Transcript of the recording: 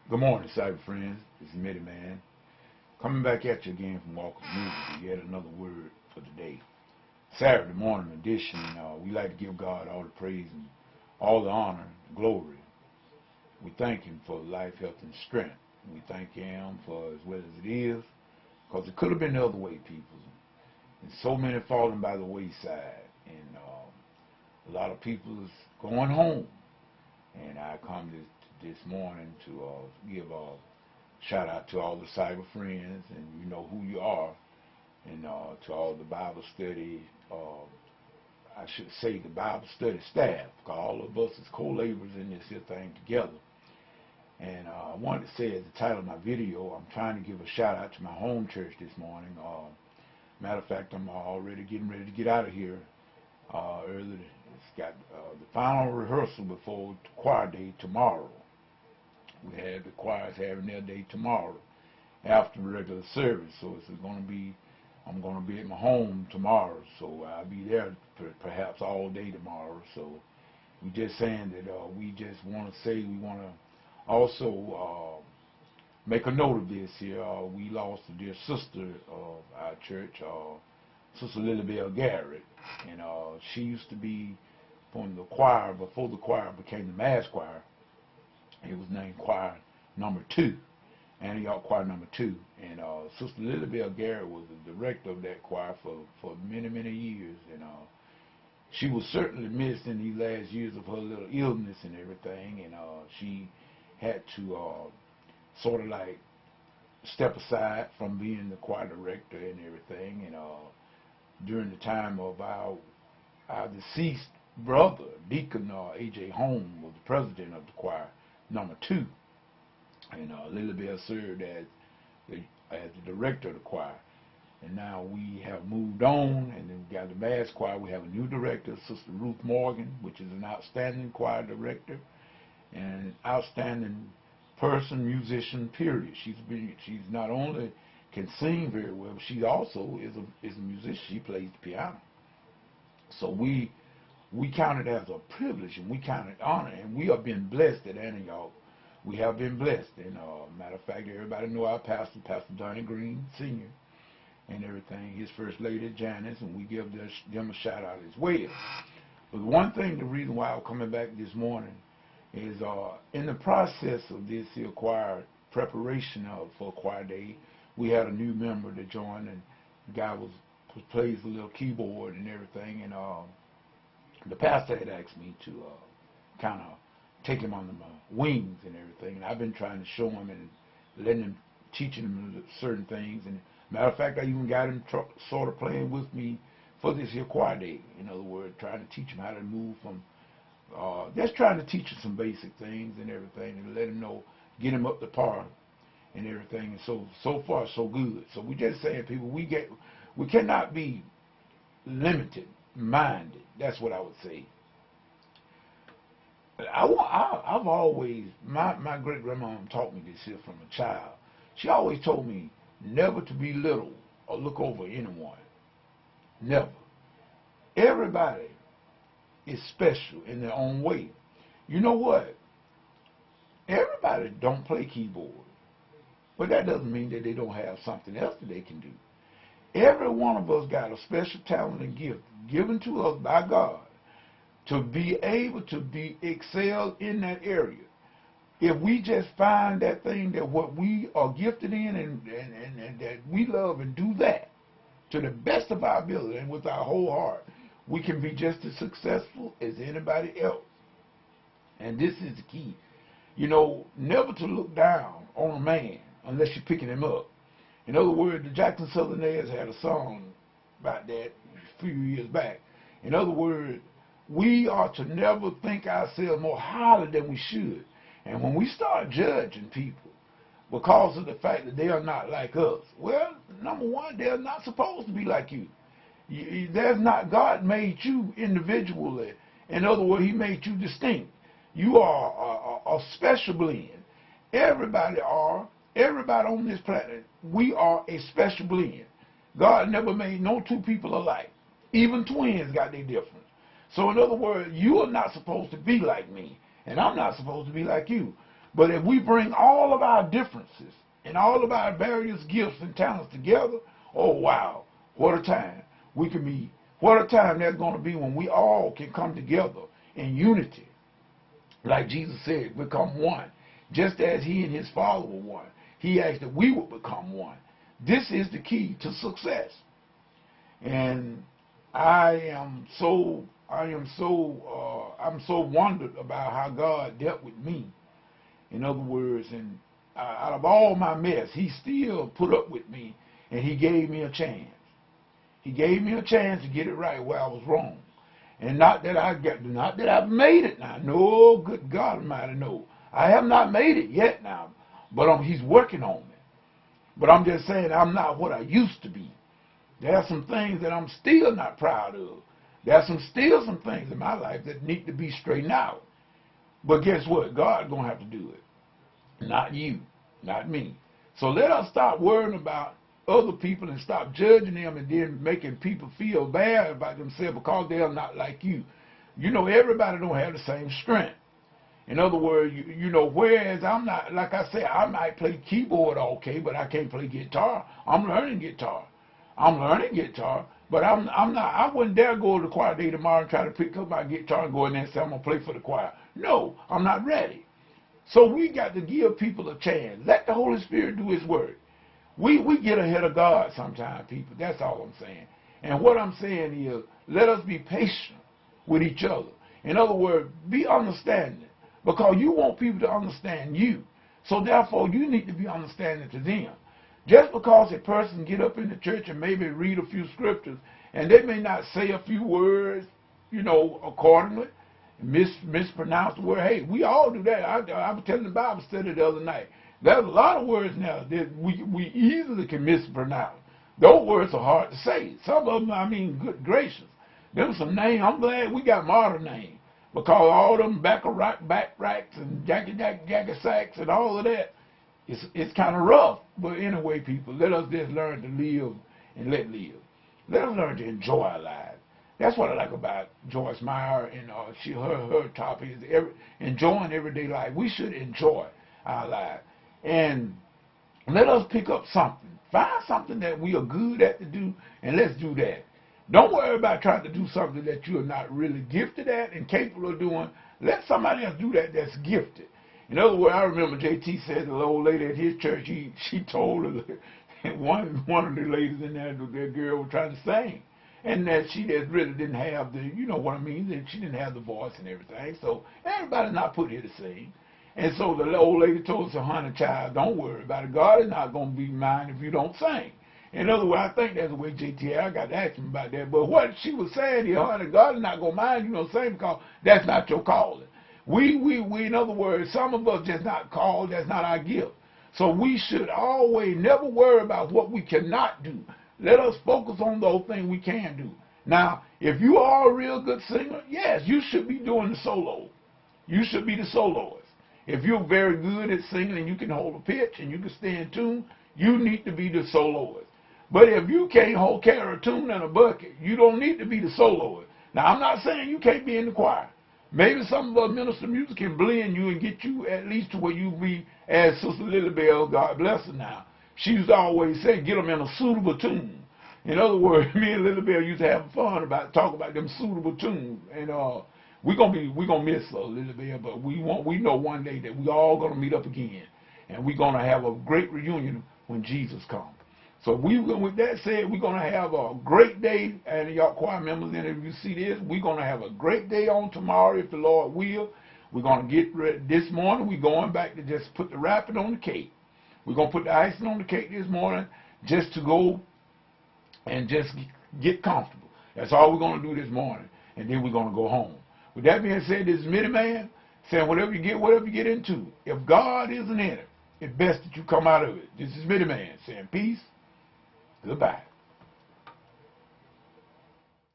Good morning, cyber friends. This is Mitty Man coming back at you again from Walk of Music with yet another word for today. Saturday morning edition. We like to give God all the praise and all the honor and glory. We thank Him for life, health, and strength. We thank Him for as well as it is, because it could have been the other way, people. And so many falling by the wayside, and a lot of people is going home. And I come this morning to give a shout out to all the cyber friends, and you know who you are, and to all the Bible study, I should say the Bible study staff, because all of us is co-laborers in this here thing together. And I wanted to say, as the title of my video, I'm trying to give a shout out to my home church this morning. Matter of fact, I'm already getting ready to get out of here early. It's got the final rehearsal before choir day tomorrow. We have the choirs having their day tomorrow after the regular service, so it's going to be, I'm going to be at my home tomorrow, so I'll be there perhaps all day tomorrow. So we just saying that we just want to say, we want to also make a note of this here. We lost a dear sister of our church, Sister Lily Bell Garrett, and she used to be from the choir before the choir became the mass choir. It was named choir number 2, Antioch Choir number 2, and Sister Lily Bell Garrett was the director of that choir for many, many years, and she was certainly missed in these last years of her little illness and everything, and she had to sort of like step aside from being the choir director and everything, and during the time of our deceased brother, Deacon A.J. Holmes, was the president of the choir number 2, and Lily Bell served as the director of the choir. And now we have moved on, and then we got the mass choir. We have a new director, Sister Ruth Morgan, which is an outstanding choir director and an outstanding person, musician, period. She's not only can sing very well, but she also is a musician. She plays the piano. So we count it as a privilege, and we count it honor, and we have been blessed at Antioch. We have been blessed, and matter of fact, everybody know our pastor, Pastor Donnie Green Sr., and everything, his first lady, Janice, and we give them a shout out as well. But one thing, the reason why I'm coming back this morning is in the process of this here choir preparation for choir day, we had a new member that joined, and the guy plays a little keyboard and everything, and the pastor had asked me to kind of take him under my wings and everything, and I've been trying to show him and letting him, teaching him certain things. And matter of fact, I even got him sort of playing with me for this here choir day. In other words, trying to teach him how to move from, just trying to teach him some basic things and everything, and let him know, get him up to par and everything. And so far so good. So we just saying, people, we cannot be limited minded. That's what I would say. I've always, my great grandma taught me this here from a child. She always told me never to belittle or look over anyone. Never. Everybody is special in their own way. You know what? Everybody don't play keyboard, but that doesn't mean that they don't have something else that they can do. Every one of us got a special talent and gift given to us by God to be able to excel in that area. If we just find that thing, that what we are gifted in, and that we love, and do that to the best of our ability and with our whole heart, we can be just as successful as anybody else. And this is the key. You know, never to look down on a man unless you're picking him up. In other words, the Jackson Southerners had a song about that a few years back. In other words, we are to never think ourselves more highly than we should. And when we start judging people because of the fact that they are not like us, well, number one, they're not supposed to be like you. There's not, God made you individually. In other words, He made you distinct. You are a special blend. Everybody on this planet, we are a special blend. God never made no two people alike. Even twins got their difference. So in other words, you are not supposed to be like me, and I'm not supposed to be like you. But if we bring all of our differences and all of our various gifts and talents together, oh wow, what a time we can be. What a time that's going to be when we all can come together in unity. Like Jesus said, become one. Just as he and his Father were one, he asked that we would become one. This is the key to success. And I'm so wondered about how God dealt with me. In other words, and out of all my mess, he still put up with me, and he gave me a chance. He gave me a chance to get it right where I was wrong. And not that I've made it now. No, good God Almighty, no. I have not made it yet now. But he's working on me. But I'm just saying I'm not what I used to be. There are some things that I'm still not proud of. There are still some things in my life that need to be straightened out. But guess what? God's going to have to do it. Not you. Not me. So let us stop worrying about other people and stop judging them and then making people feel bad about themselves because they're not like you. You know, everybody don't have the same strength. In other words, you know, whereas I'm not, like I said, I might play keyboard okay, but I can't play guitar. I'm learning guitar. But I wouldn't dare go to the choir day tomorrow and try to pick up my guitar and go in there and say I'm going to play for the choir. No, I'm not ready. So we got to give people a chance. Let the Holy Spirit do his work. We get ahead of God sometimes, people. That's all I'm saying. And what I'm saying is, let us be patient with each other. In other words, be understanding. Because you want people to understand you. So therefore, you need to be understanding to them. Just because a person get up in the church and maybe read a few scriptures, and they may not say a few words, you know, accordingly, mispronounce the word. Hey, we all do that. I was telling the Bible study the other night. There's a lot of words now that we easily can mispronounce. Those words are hard to say. Some of them, I mean, good gracious. There's some names. I'm glad we got modern names. Because all them back racks and jacky sacks and all of that, it's kind of rough. But anyway, people, let us just learn to live and let live. Let us learn to enjoy our lives. That's what I like about Joyce Meyer, and her topic is enjoying everyday life. We should enjoy our lives. And let us pick up something. Find something that we are good at to do, and let's do that. Don't worry about trying to do something that you are not really gifted at and capable of doing. Let somebody else do that that's gifted. In other words, I remember JT said the old lady at his church, she told her, one of the ladies in there, that girl was trying to sing. And that she just really didn't have the, you know what I mean, that she didn't have the voice and everything. So everybody's not put here to sing. And so the old lady told us, honey, child, don't worry about it. God is not going to be mine if you don't sing. In other words, I think that's the way JT, I got to ask him about that. But what she was saying here, honey, God is not going to mind you don't sing because that's not your calling. We, in other words, some of us just not called, that's not our gift. So we should always never worry about what we cannot do. Let us focus on those things we can do. Now, if you are a real good singer, yes, you should be doing the solo. You should be the soloist. If you're very good at singing and you can hold a pitch and you can stay in tune, you need to be the soloist. But if you can't carry a tune in a bucket, you don't need to be the soloist. Now, I'm not saying you can't be in the choir. Maybe some of us minister music can blend you and get you at least to where you be, as Sister Lily Bell, God bless her now. She used to always say, get them in a suitable tune. In other words, me and Lily Bell used to have fun talk about them suitable tunes. And we're gonna miss Lily Bell, but we know one day that we all gonna meet up again, and we're gonna have a great reunion when Jesus comes. So with that said, we're gonna have a great day, and y'all choir members, and if you see this, we're gonna have a great day on tomorrow if the Lord will. We're gonna get ready. This morning we're going back to just put the wrapping on the cake. We're gonna put the icing on the cake this morning just to go and just get comfortable. That's all we're gonna do this morning, and then we're gonna go home. With that being said, this is Mitty Man saying whatever you get into. If God isn't in it, it's best that you come out of it. This is Mitty Man saying peace. Goodbye.